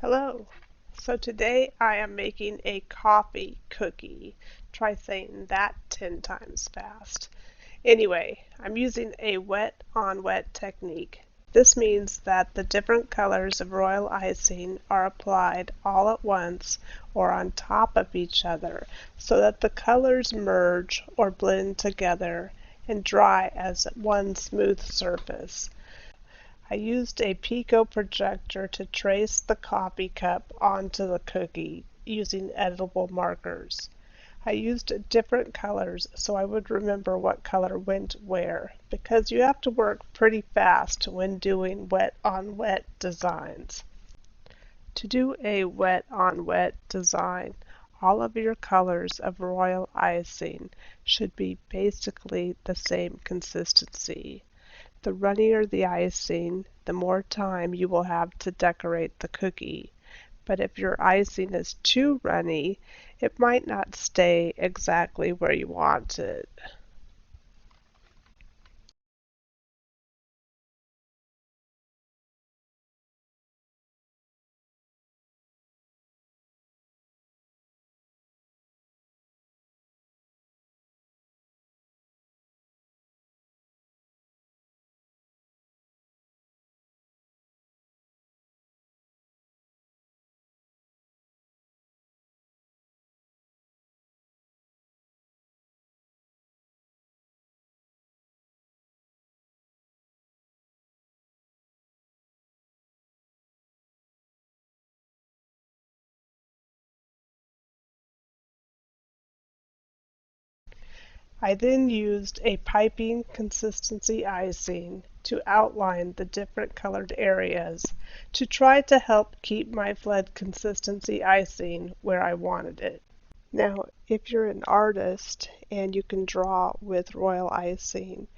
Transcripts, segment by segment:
Hello. So today I am making a coffee cookie. Try saying that 10 times fast. Anyway, I'm using a wet on wet technique. This means that the different colors of royal icing are applied all at once or on top of each other so that the colors merge or blend together and dry as one smooth surface. I used a Pico projector to trace the coffee cup onto the cookie using editable markers. I used different colors so I would remember what color went where, because you have to work pretty fast when doing wet on wet designs. To do a wet on wet design, all of your colors of royal icing should be basically the same consistency. The runnier the icing, the more time you will have to decorate the cookie. But if your icing is too runny, it might not stay exactly where you want it. I then used a piping consistency icing to outline the different colored areas to try to help keep my flat consistency icing where I wanted it. Now, if you're an artist and you can draw with royal icing,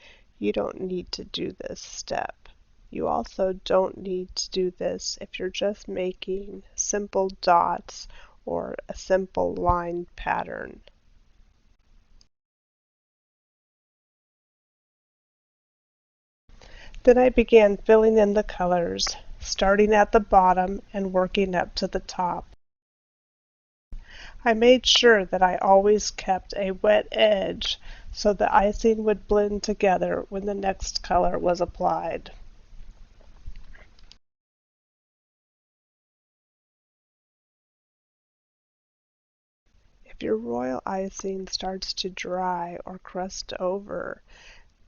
you don't need to do this step. You also don't need to do this if you're just making simple dots or a simple line pattern. Then I began filling in the colors, starting at the bottom and working up to the top. I made sure that I always kept a wet edge so the icing would blend together when the next color was applied. If your royal icing starts to dry or crust over,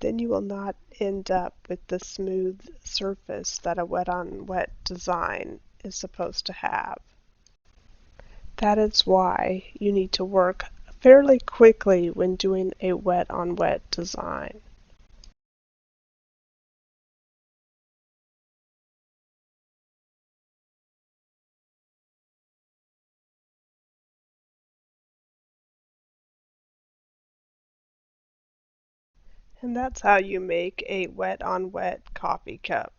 then you will not end up with the smooth surface that a wet on wet design is supposed to have. That is why you need to work fairly quickly when doing a wet on wet design. And that's how you make a wet on wet coffee cup.